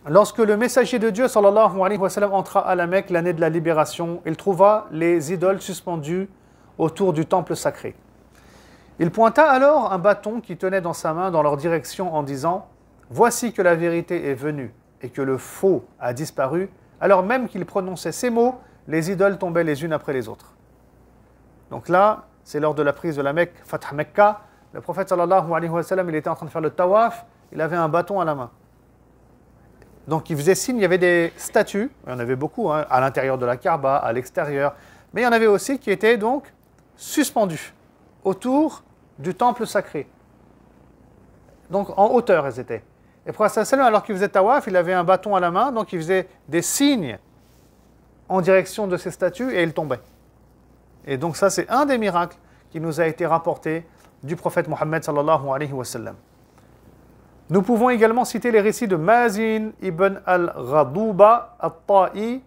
lorsque le messager de Dieu, sallallahu alayhi wa sallam, entra à la Mecque l'année de la libération, il trouva les idoles suspendues autour du temple sacré. Il pointa alors un bâton qui tenait dans sa main dans leur direction en disant « Voici que la vérité est venue et que le faux a disparu. » Alors même qu'il prononçait ces mots, les idoles tombaient les unes après les autres. Donc là, c'est lors de la prise de la Mecque, Fath Mecca, le prophète sallallahu alayhi wa sallam, il était en train de faire le tawaf, il avait un bâton à la main. Donc il faisait signe, il y avait des statues, il y en avait beaucoup, hein, à l'intérieur de la Kaaba, à l'extérieur, mais il y en avait aussi qui étaient donc suspendus autour du temple sacré. Donc en hauteur elles étaient. Et le prophète sallam, alors qu'il faisait tawaf, il avait un bâton à la main, donc il faisait des signes en direction de ces statues et il tombait. Et donc ça c'est un des miracles qui nous a été rapporté du prophète Mohammed sallallahu alayhi wa sallam. Nous pouvons également citer les récits de Mazin ibn al-Ghadouba al-Ta'i,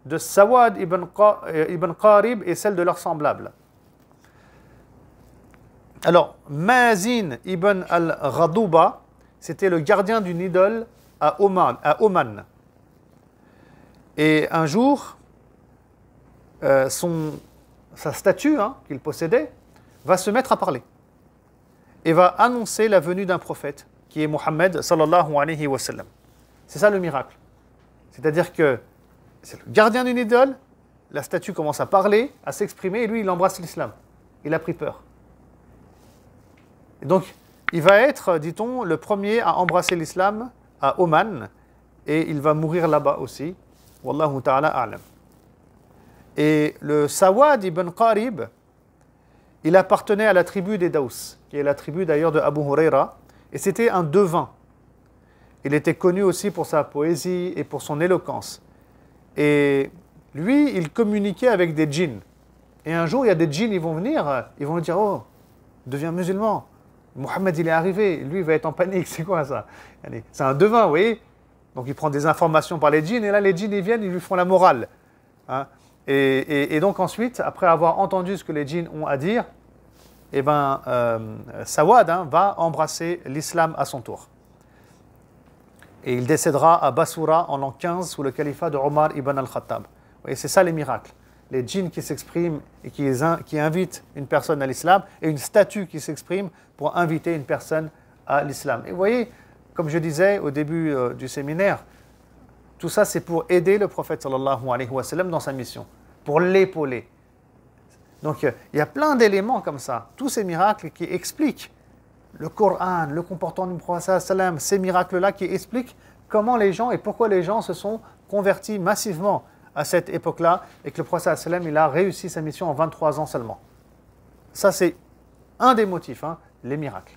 de Sawad ibn Qarib et celles de leurs semblables. Alors, Mazin ibn al-Ghadouba, c'était le gardien d'une idole à Oman. Et un jour, sa statue qu'il possédait va se mettre à parler et va annoncer la venue d'un prophète qui est Mohammed sallallahu alayhi wa sallam. C'est ça le miracle. C'est-à-dire que c'est le gardien d'une idole, la statue commence à parler, à s'exprimer, et lui il embrasse l'islam. Il a pris peur. Et donc, il va être, dit-on, le premier à embrasser l'islam à Oman, et il va mourir là-bas aussi. Wallahu ta'ala a'lam. Et le Sawad ibn Qarib, il appartenait à la tribu des Daous, qui est la tribu d'ailleurs de Abu Huraira, et c'était un devin. Il était connu aussi pour sa poésie et pour son éloquence. Et lui, il communiquait avec des djinns. Et un jour, il y a des djinns, ils vont venir, ils vont lui dire « Oh, deviens musulman. Mohammed, il est arrivé. Lui, il va être en panique. C'est quoi ça ?» C'est un devin, vous voyez. Donc, il prend des informations par les djinns. Et là, les djinns, ils viennent, ils lui font la morale. Hein. Et donc, ensuite, après avoir entendu ce que les djinns ont à dire, eh ben, Sawad va embrasser l'islam à son tour. Et il décédera à Bassoura en l'an 15 sous le califat de Omar ibn al-Khattab. Et c'est ça les miracles. Les djinns qui s'expriment et qui invitent une personne à l'islam, et une statue qui s'exprime pour inviter une personne à l'islam. Et vous voyez, comme je disais au début du séminaire, tout ça c'est pour aider le prophète sallallahu alayhi wa sallam dans sa mission, pour l'épauler. Donc il y a plein d'éléments comme ça, tous ces miracles qui expliquent le Coran, le comportement du prophète sallallahu alayhi wa sallam, ces miracles-là qui expliquent comment les gens et pourquoi les gens se sont convertis massivement à cette époque-là, et que le prophète sallallahu alayhi wa sallam, il a réussi sa mission en 23 ans seulement. Ça c'est un des motifs, les miracles.